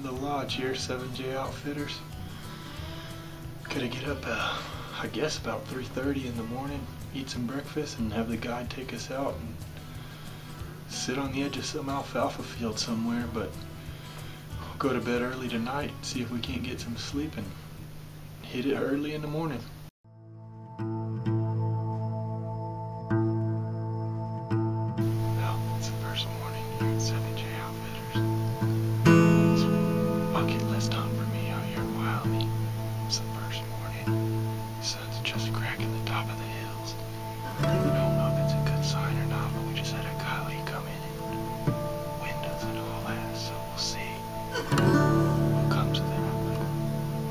the lodge here, 7J Outfitters. Gotta get up, I guess about 3:30 in the morning, eat some breakfast, and have the guide take us out and sit on the edge of some alfalfa field somewhere. But we'll go to bed early tonight, see if we can't get some sleep, and hit it early in the morning. Well, it's the first morning here at 7J Outfitters. It's bucket list hunt for me out here in Wyoming. It's the first morning. The sun's just cracking the top of the hills. I don't know if it's a good sign or not, but we just had a coyote come in and windows and all that, so we'll see what comes of that.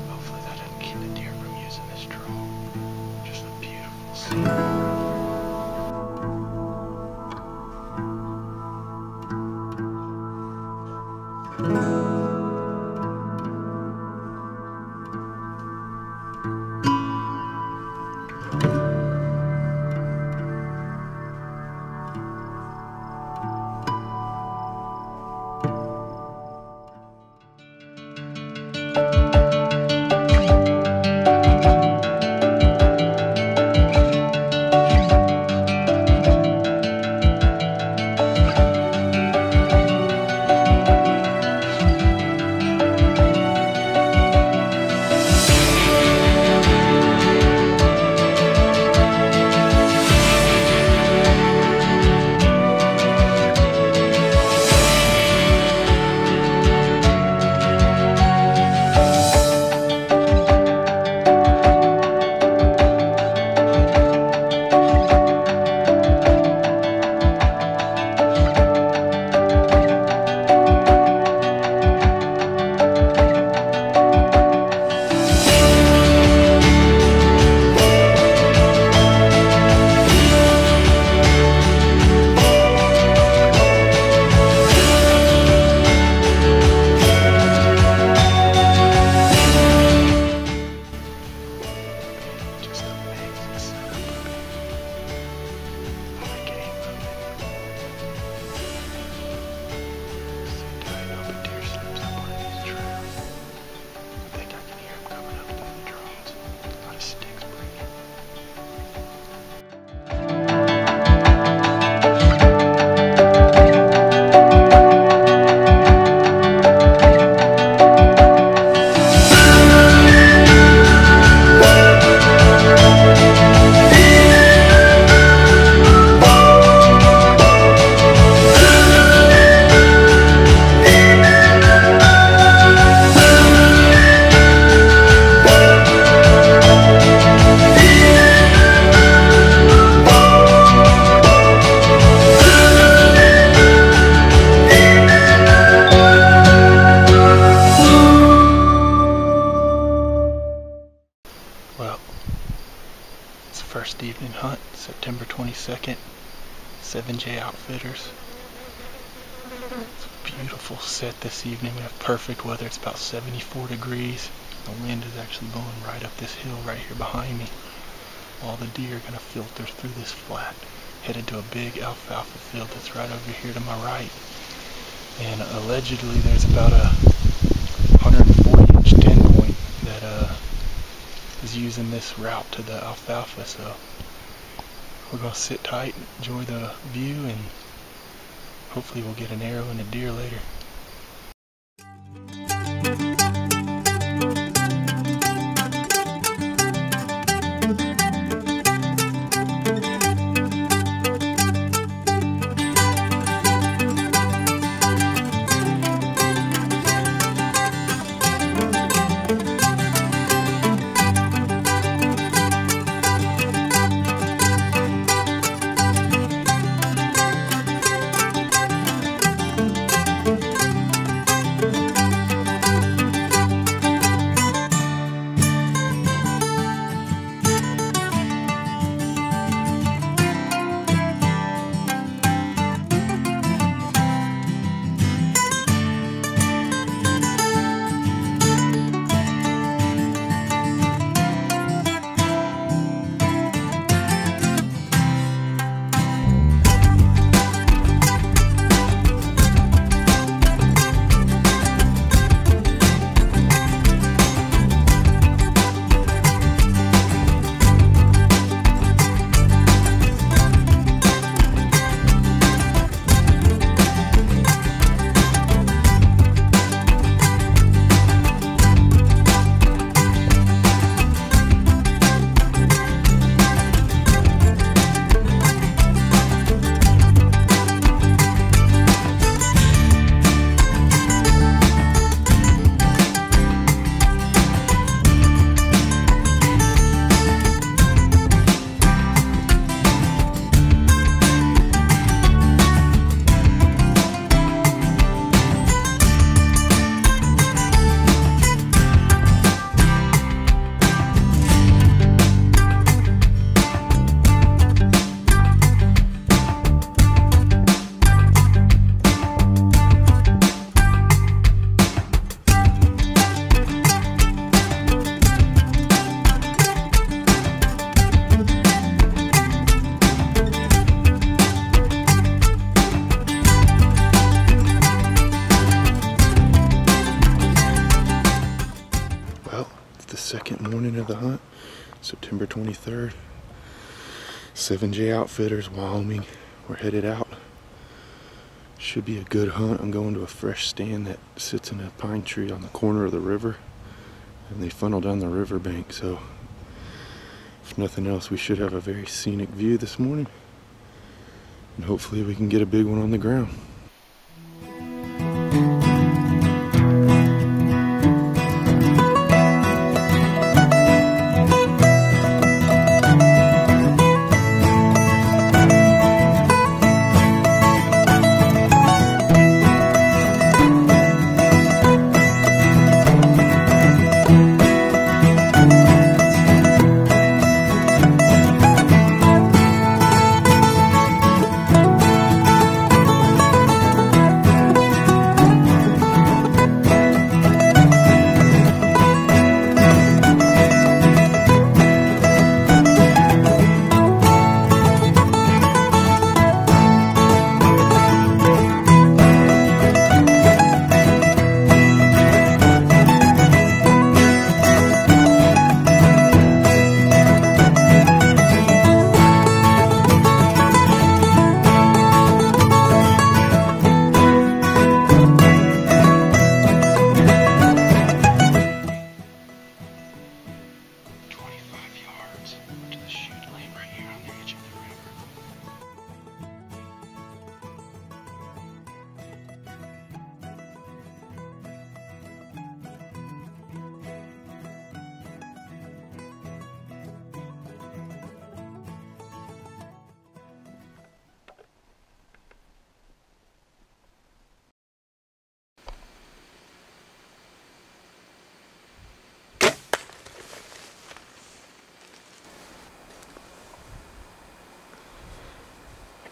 Hopefully that doesn't keep the deer from using this drone. Just a beautiful scene. Well, it's the first evening hunt, September 22nd, 7J Outfitters. It's a beautiful set this evening. We have perfect weather. It's about 74 degrees. The wind is actually blowing right up this hill right here behind me. All the deer are going to filter through this flat, headed to a big alfalfa field that's right over here to my right. And allegedly there's about a 140-inch 10-point that is using this route to the alfalfa, so we're going to sit tight, enjoy the view, and hopefully we'll get an arrow and a deer later. second morning of the hunt, September 23rd. 7J Outfitters, Wyoming. We're headed out. Should be a good hunt. I'm going to a fresh stand that sits in a pine tree on the corner of the river, and they funnel down the riverbank, so if nothing else, we should have a very scenic view this morning, and hopefully we can get a big one on the ground.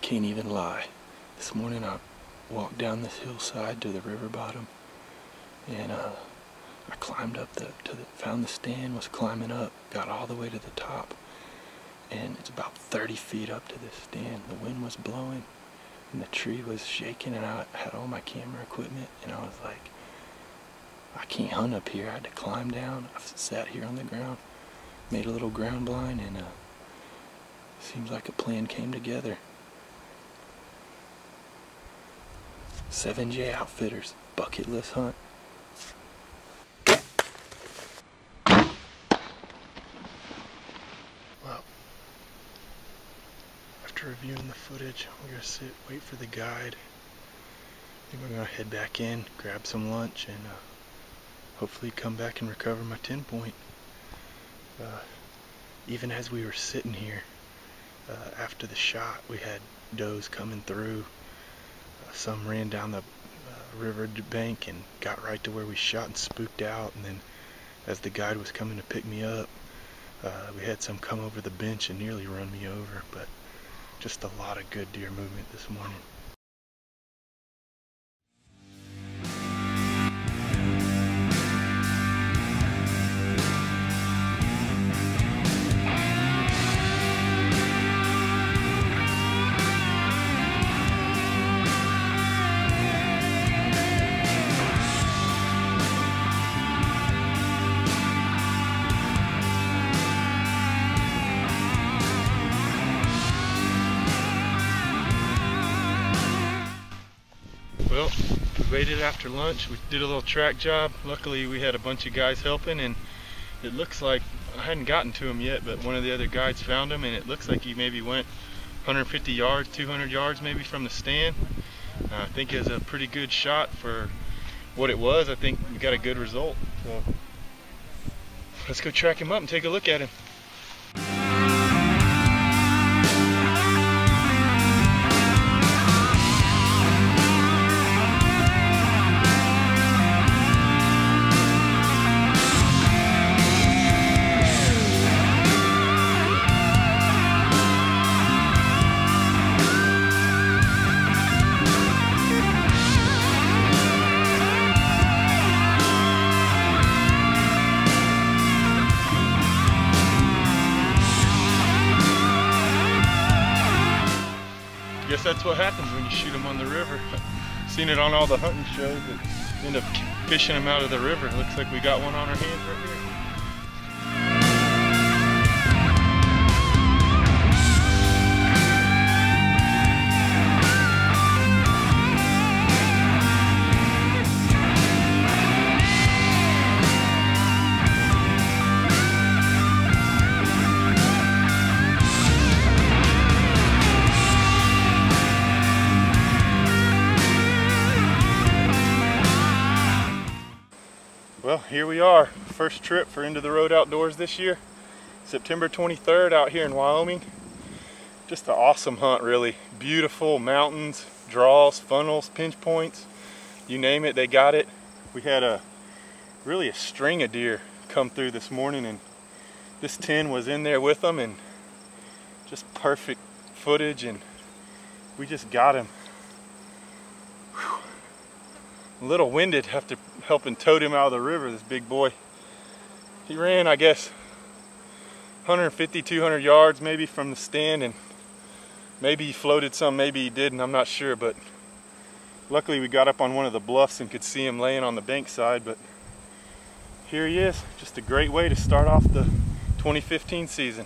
Can't even lie. This morning I walked down this hillside to the river bottom, and I climbed up found the stand, was climbing up, got all the way to the top, and it's about 30 feet up to this stand. The wind was blowing and the tree was shaking, and I had all my camera equipment, and I was like, I can't hunt up here. I had to climb down. I sat here on the ground, made a little ground blind, and seems like a plan came together. 7J Outfitters, bucket list hunt. Well, after reviewing the footage, we're going to wait for the guide. I think we're going to head back in, grab some lunch, and hopefully come back and recover my 10-point. Even as we were sitting here, after the shot, we had does coming through. Some ran down the river bank and got right to where we shot and spooked out, and then as the guide was coming to pick me up, we had some come over the bench and nearly run me over, but just a lot of good deer movement this morning. Well, we waited after lunch. We did a little track job. Luckily we had a bunch of guys helping, and it looks like, I hadn't gotten to him yet, but one of the other guides found him, and it looks like he maybe went 150 yards, 200 yards maybe from the stand. I think it was a pretty good shot for what it was. I think we got a good result. So let's go track him up and take a look at him. Guess that's what happens when you shoot them on the river. Seen it on all the hunting shows that end up fishing them out of the river. Looks like we got one on our hands right here. Well, here we are, first trip for Into the Road Outdoors this year. September 23rd out here in Wyoming. Just an awesome hunt, really. Beautiful mountains, draws, funnels, pinch points, you name it, they got it. We had really a string of deer come through this morning, and this 10 was in there with them, and just perfect footage, and we just got him. Whew. A little winded after helping tote him out of the river, this big boy. He ran, I guess, 150, 200 yards maybe from the stand, and maybe he floated some, maybe he didn't, I'm not sure, but luckily we got up on one of the bluffs and could see him laying on the bank side. But here he is, just a great way to start off the 2015 season.